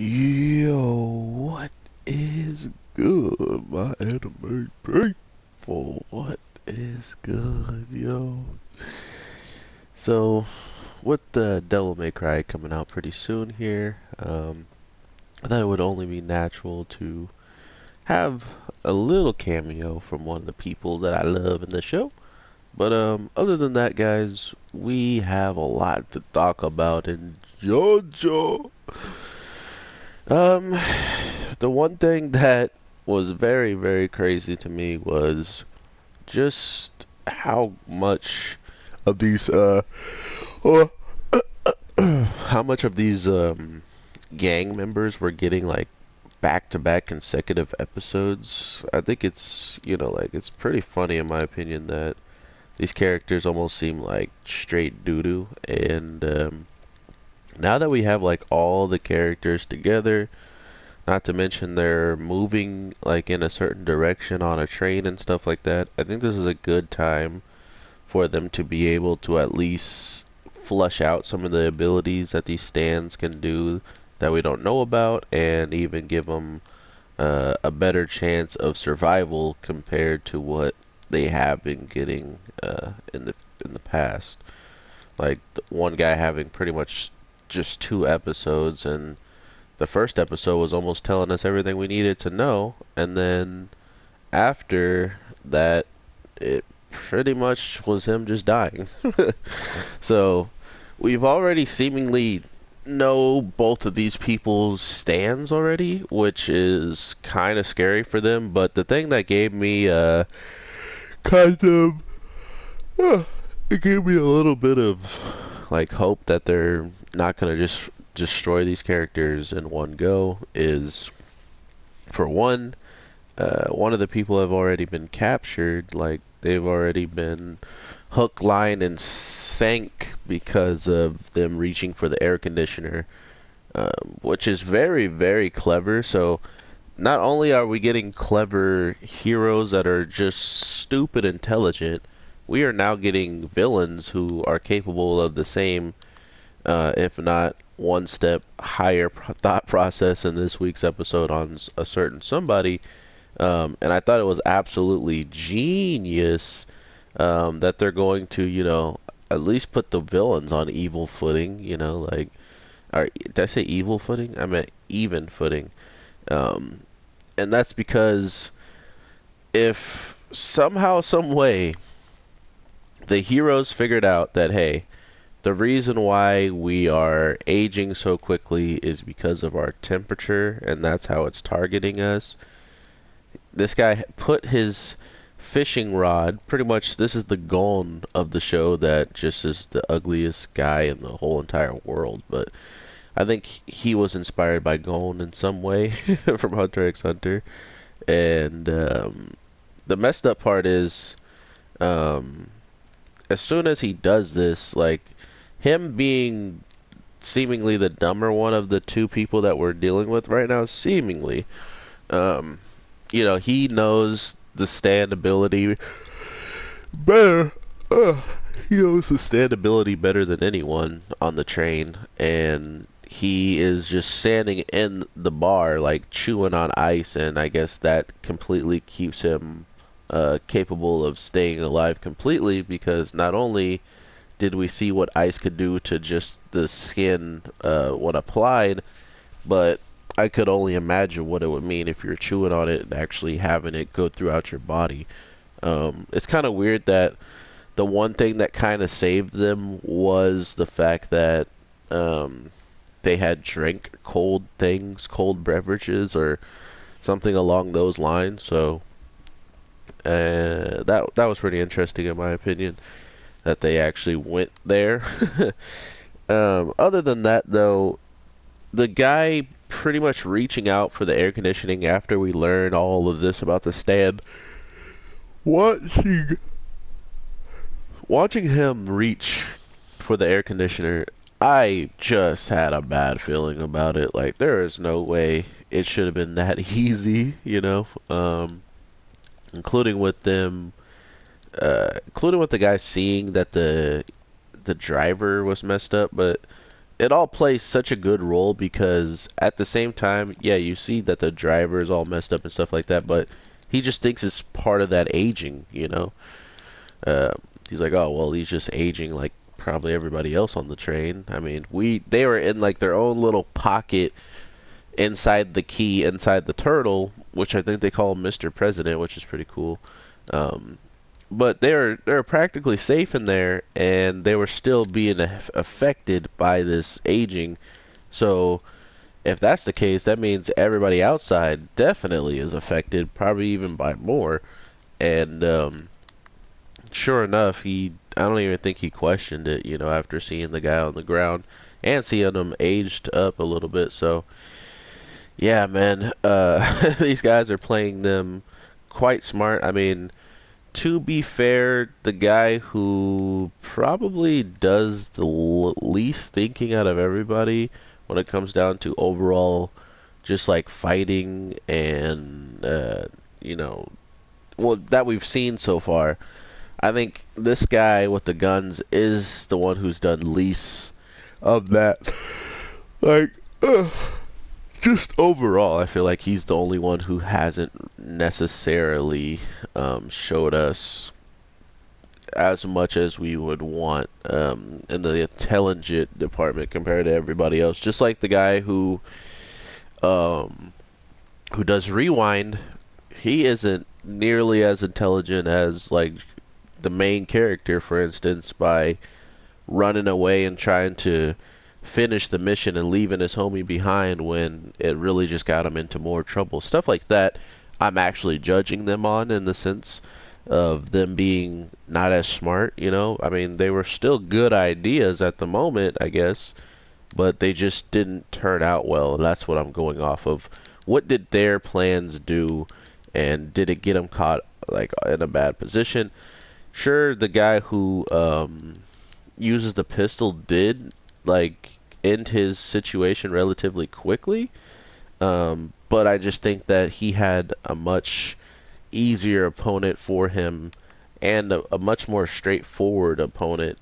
Yo, what is good, my anime people? What is good, yo? So, with the Devil May Cry coming out pretty soon here, I thought it would only be natural to have a little cameo from one of the people that I love in the show. But other than that, guys, we have a lot to talk about in JoJo. Um, the one thing that was very, very crazy to me was just how much of these uh how much of these gang members were getting like back-to-back consecutive episodes. I think it's, like it's pretty funny in my opinion that these characters almost seem like straight doo-doo and now that we have like all the characters together, not to mention they're moving like in a certain direction on a train and stuff like that. I think this is a good time for them to be able to at least flush out some of the abilities that these stands can do that we don't know about, and even give them a better chance of survival compared to what they have been getting in the past. Like one guy having pretty much just 2 episodes, and the first episode was almost telling us everything we needed to know, and then after that, it pretty much was him just dying. So we've already seemingly know both of these people's stands already, which is kind of scary for them. But the thing that gave me kind of it gave me a little bit of like hope that they're not gonna just destroy these characters in one go is, for one of the people have already been captured. Like they've already been hook, line, and sank because of them reaching for the air conditioner, which is very, very clever. So not only are we getting clever heroes that are just stupid intelligent, we are now getting villains who are capable of the same, if not one step higher thought process in this week's episode on a certain somebody. And I thought it was absolutely genius that they're going to, at least put the villains on evil footing, like, did I say evil footing? I meant even footing. Um, and that's because if somehow, some way, the heroes figured out that, hey, the reason why we are aging so quickly is because of our temperature, and that's how it's targeting us. This guy put his fishing rod, pretty much this is the Gon of the show that just is the ugliest guy in the whole entire world, but I think he was inspired by Gon in some way from Hunter x Hunter. And the messed up part is, um, as soon as he does this, like him being seemingly the dumber one of the two people that we're dealing with right now, seemingly, um, he knows the stand ability better. He knows the stand ability better than anyone on the train, and he is just standing in the bar, like chewing on ice, and I guess that completely keeps him capable of staying alive completely, because not only did we see what ice could do to just the skin when applied, but I could only imagine what it would mean if you're chewing on it and actually having it go throughout your body. It's kind of weird that the one thing that kind of saved them was the fact that they had drank cold things, cold beverages, or something along those lines. So that was pretty interesting in my opinion that they actually went there. Other than that, though, the guy pretty much reaching out for the air conditioning after we learn all of this about the stand, watching watching him reach for the air conditioner, I just had a bad feeling about it. Like there is no way it should have been that easy, including with them, including with the guy seeing that the driver was messed up. But it all plays such a good role because at the same time, yeah, you see that the driver is all messed up and stuff like that, but he just thinks it's part of that aging, you know. Uh, he's like, oh well, he's just aging like probably everybody else on the train. I mean, they were in like their own little pocket inside the key, inside the turtle, which I think they call Mr. President, which is pretty cool. Um, but they're practically safe in there, and they were still being affected by this aging. So if that's the case, that means everybody outside definitely is affected, probably even by more. And sure enough, I don't even think he questioned it, you know, after seeing the guy on the ground and seeing him aged up a little bit. So yeah, man, these guys are playing them quite smart. I mean, to be fair, the guy who probably does the least thinking out of everybody when it comes down to overall just like fighting and you know, well, that we've seen so far. I think this guy with the guns is the one who's done least of that. Like, just overall, I feel like he's the only one who hasn't necessarily showed us as much as we would want in the intelligent department compared to everybody else. Just like the guy um, who does rewind, he isn't nearly as intelligent as like the main character, for instance, by running away and trying to finish the mission and leaving his homie behind when it really just got him into more trouble. Stuff like that, I'm actually judging them on in the sense of them being not as smart, you know? I mean, they were still good ideas at the moment, I guess, but they just didn't turn out well, and that's what I'm going off of. What did their plans do, and did it get them caught like in a bad position? Sure, the guy who uses the pistol did like end his situation relatively quickly, but I just think that he had a much easier opponent for him and a much more straightforward opponent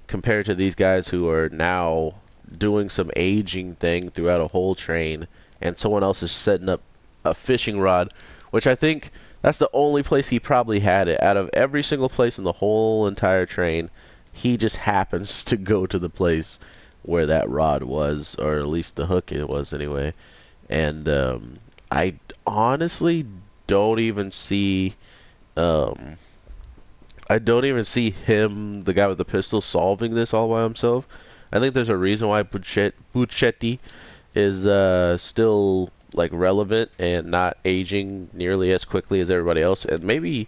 compared to these guys who are now doing some aging thing throughout a whole train, and someone else is setting up a fishing rod, which I think that's the only place he probably had it. Out of every single place in the whole entire train, he just happens to go to the place where that rod was, or at least the hook it was anyway. And I honestly don't even see um, I don't even see him, the guy with the pistol, solving this all by himself. I think there's a reason why Buccetti is still like relevant and not aging nearly as quickly as everybody else, and maybe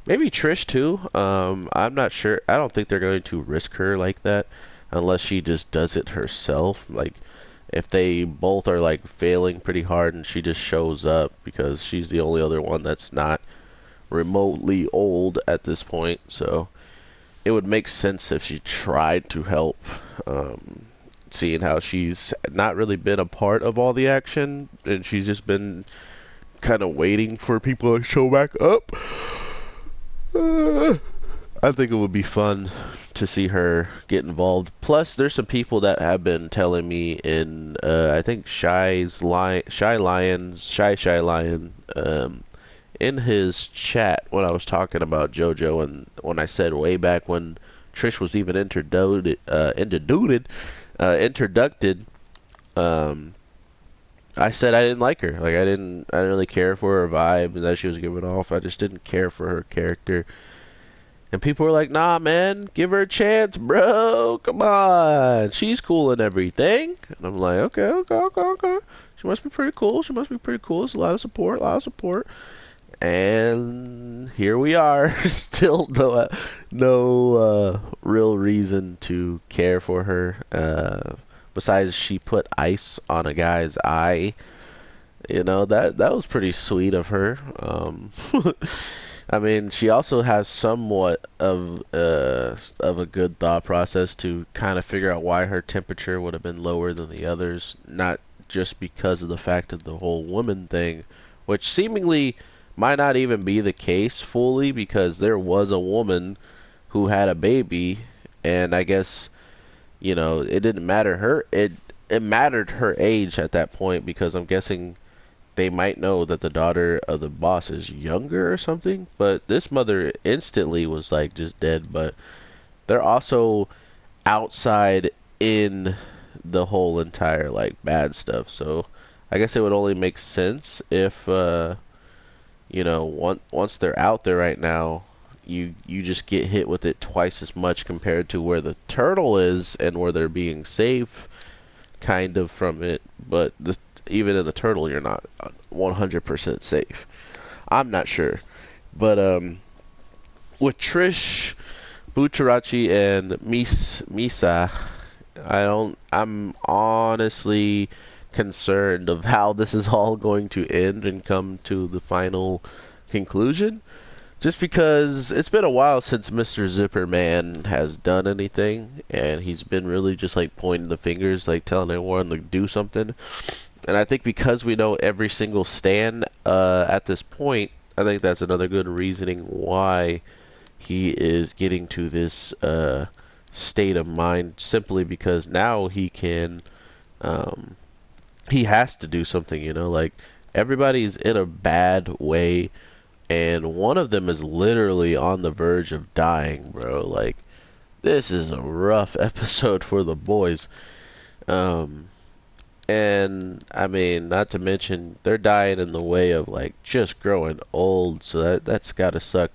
Trish too. I'm not sure. I don't think they're going to risk her like that unless she just does it herself. Like if they both are like failing pretty hard and she just shows up because she's the only other one that's not remotely old at this point. So it would make sense if she tried to help. Seeing how she's not really been a part of all the action and she's just been kind of waiting for people to show back up. I think it would be fun to see her get involved. Plus, there's some people that have been telling me in, I think Shy Lion, in his chat when I was talking about JoJo and when I said way back when Trish was even introducted, I said I didn't like her. Like I didn't really care for her vibe that she was giving off. I just didn't care for her character. And people were like, "Nah, man, give her a chance, bro. Come on, she's cool and everything." And I'm like, "Okay. She must be pretty cool. There's a lot of support, And here we are. Still no real reason to care for her. Besides, she put ice on a guy's eye. You know, that was pretty sweet of her. I mean, she also has somewhat of a good thought process to kind of figure out why her temperature would have been lower than the others, not just because of the fact of the whole woman thing, which seemingly might not even be the case fully because there was a woman who had a baby, and I guess you know, it didn't matter her. It mattered her age at that point because I'm guessing they might know that the daughter of the boss is younger or something. But this mother instantly was like just dead. But they're also outside in the whole entire like bad stuff. So I guess it would only make sense if you know, once they're out there right now, you just get hit with it twice as much compared to where the turtle is and where they're being safe kind of from it. But even in the turtle, you're not 100% safe. I'm not sure, but with Trish, Buchirachi, and Misa, I'm honestly concerned of how this is all going to end and come to the final conclusion. Just because it's been a while since Mr. Zipper Man has done anything, and he's been really just like pointing the fingers, like telling everyone to do something. And I think because we know every single stand at this point, I think that's another good reasoning why he is getting to this state of mind. Simply because now um, he has to do something. You know, like everybody's in a bad way, and one of them is literally on the verge of dying, bro. Like this is a rough episode for the boys. Um, and I mean, not to mention they're dying in the way of like just growing old, so that's gotta suck.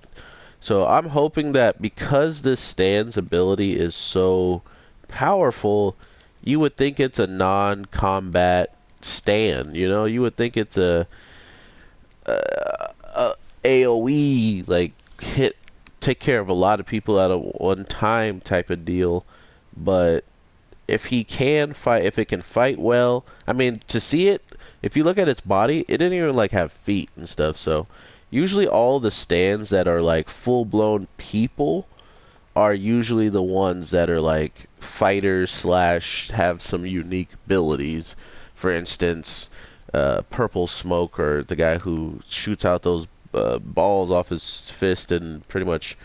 So I'm hoping that because this Stan's ability is so powerful, you would think it's a non-combat Stan. You know, you would think it's a AOE like hit, take care of a lot of people at a one time type of deal. But if he can fight, if it can fight well, I mean, to see it, if you look at its body, it didn't even like have feet and stuff. So usually all the stands that are like full blown people are usually the ones that are like fighters slash have some unique abilities. For instance, Purple Smoke, or the guy who shoots out those balls off his fist and pretty much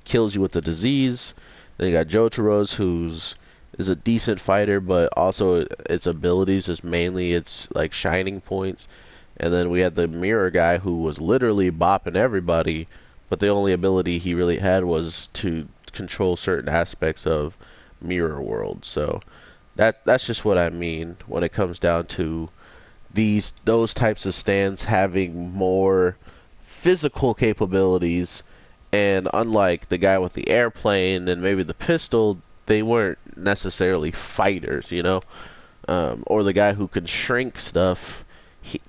kills you with the disease. Then you got Jotaro's, who's is a decent fighter, but also its abilities is mainly its like shining points. And then we had the mirror guy who was literally bopping everybody, but the only ability he really had was to control certain aspects of mirror world. So that's just what I mean when it comes down to those types of stands having more physical capabilities. And unlike the guy with the airplane and maybe the pistol, they weren't necessarily fighters, you know. Or the guy who can shrink stuff,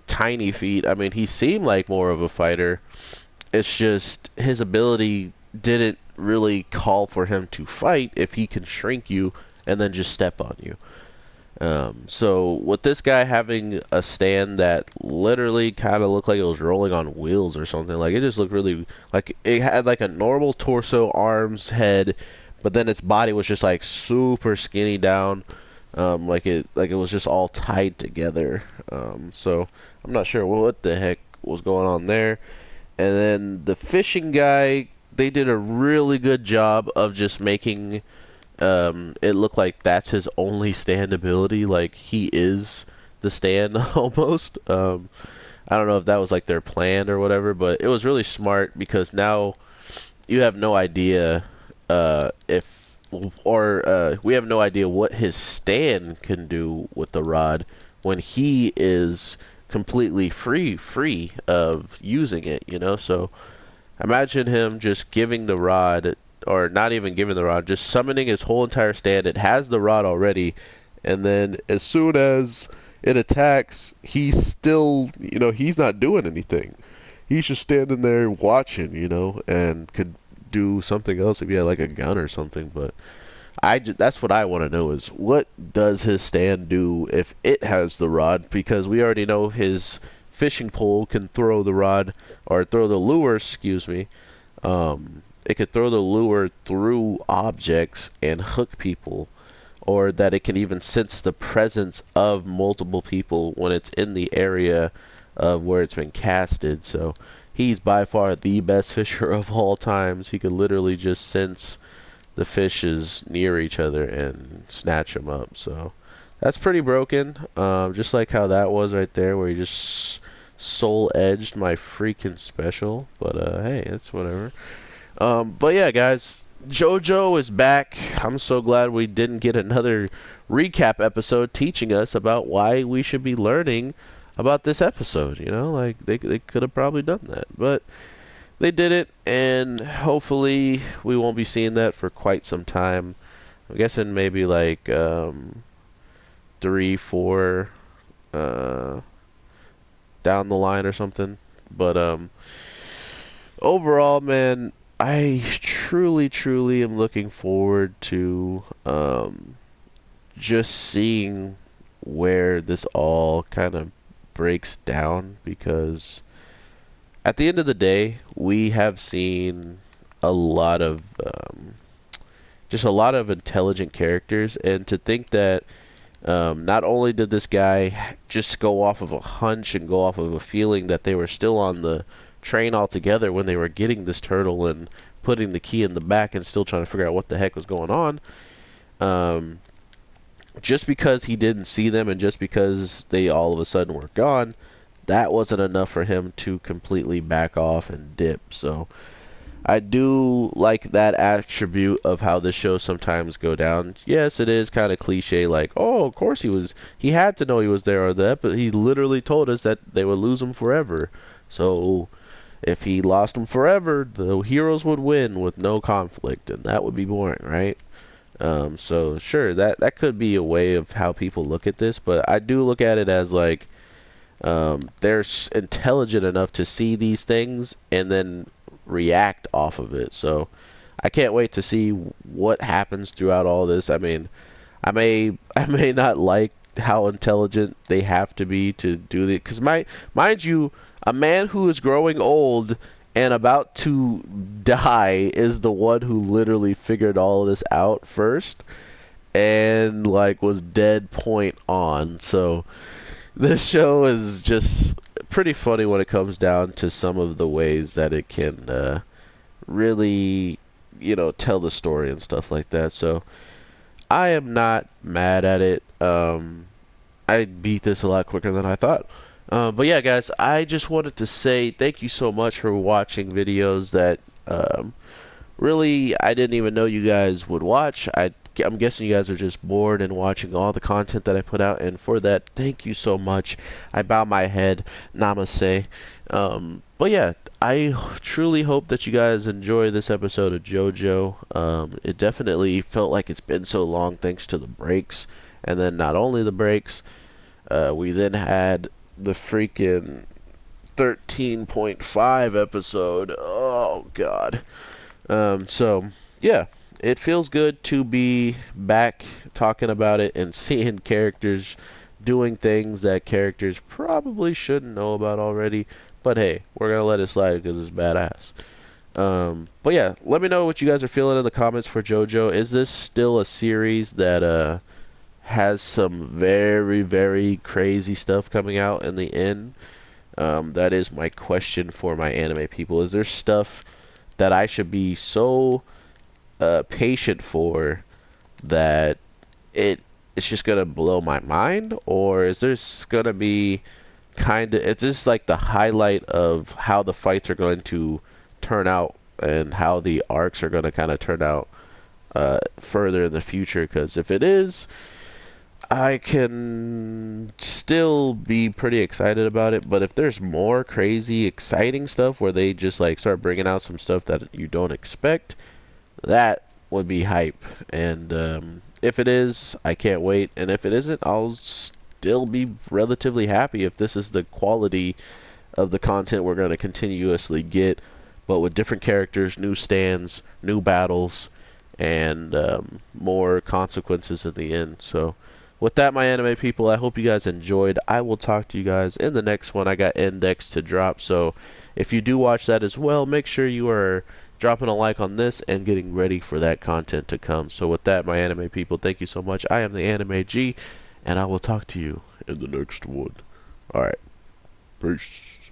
tiny feet. I mean, he seemed like more of a fighter. It's just his ability didn't really call for him to fight if he can shrink you and then just step on you. So with this guy having a stand that literally kind of looked like it was rolling on wheels or something, like it just looked really like it had like a normal torso, arms, head, but then its body was just like super skinny down, like it was just all tied together. So I'm not sure what the heck was going on there. And then the fishing guy, they did a really good job of just making it look like that's his only stand ability. Like he is the stand almost. I don't know if that was like their plan or whatever, but it was really smart because now you have no idea if or we have no idea what his stand can do with the rod when he is completely free of using it, you know. So imagine him just giving the rod, or not even giving the rod, just summoning his whole entire stand. It has the rod already, and then as soon as it attacks, he's still, you know, he's not doing anything. He's just standing there watching, you know, and could do something else if he had like a gun or something. But that's what I want to know is what does his stand do if it has the rod? Because we already know his fishing pole can throw the rod, or throw the lure, excuse me. It could throw the lure through objects and hook people, or that it can even sense the presence of multiple people when it's in the area of where it's been casted. So he's by far the best fisher of all times. He could literally just sense the fishes near each other and snatch them up. So that's pretty broken. Just like how that was right there, where he just soul edged my freaking special. But hey, it's whatever. But yeah, guys, JoJo is back. I'm so glad we didn't get another recap episode teaching us about why we should be learning about this episode. You know, like they could have probably done that, but they did it, and hopefully we won't be seeing that for quite some time. I'm guessing maybe like 3, 4 down the line or something. But overall, man, I truly am looking forward to just seeing where this all kind of breaks down, because at the end of the day, we have seen a lot of just a lot of intelligent characters, and to think that not only did this guy just go off of a hunch and go off of a feeling that they were still on the train altogether when they were getting this turtle and putting the key in the back and still trying to figure out what the heck was going on. Just because he didn't see them and just because they all of a sudden were gone, that wasn't enough for him to completely back off and dip. So I do like that attribute of how the show sometimes go down. Yes, it is kind of cliche, like, oh, of course he had to know he was there, or he literally told us that they would lose him forever. So if he lost him forever, the heroes would win with no conflict, and that would be boring, right? So sure, that could be a way of how people look at this, but I do look at it as like they're intelligent enough to see these things and then react off of it. So I can't wait to see what happens throughout all this. I mean, I may not like how intelligent they have to be to do it, because mind you, a man who is growing old and about to die is the one who literally figured all of this out first and like was dead point on. So this show is just pretty funny when it comes down to some of the ways that it can really, tell the story and stuff like that. So I am not mad at it. I beat this a lot quicker than I thought. But yeah, guys, I just wanted to say thank you so much for watching videos that really I didn't even know you guys would watch. I'm guessing you guys are just bored and watching all the content that I put out, and for that, thank you so much. I bow my head. Namaste. But yeah, I truly hope that you guys enjoy this episode of JoJo. It definitely felt like it's been so long thanks to the breaks, and then not only the breaks, we then had the freaking 13.5 episode. Oh god. So yeah, it feels good to be back talking about it and seeing characters doing things that characters probably shouldn't know about already. But hey, we're gonna let it slide because it's badass. But yeah, let me know what you guys are feeling in the comments for JoJo. Is this still a series that has some very crazy stuff coming out in the end? That is my question for my anime people. Is there stuff that I should be so patient for that it's just gonna blow my mind, or is this gonna be it's just like the highlight of how the fights are going to turn out and how the arcs are going to kind of turn out further in the future? Because if it is, I can still be pretty excited about it. But if there's more crazy exciting stuff where they just like start bringing out some stuff that you don't expect, that would be hype. And if it is, I can't wait. And if it isn't, I'll still be relatively happy if this is the quality of the content we're going to continuously get, but with different characters, new stands, new battles, and more consequences in the end. So with that, my anime people, I hope you guys enjoyed. I will talk to you guys in the next one. I got Index to drop, so if you do watch that as well, make sure you are dropping a like on this and getting ready for that content to come. So with that, my anime people, thank you so much. I am the Anime G, and I will talk to you in the next one. Alright, peace.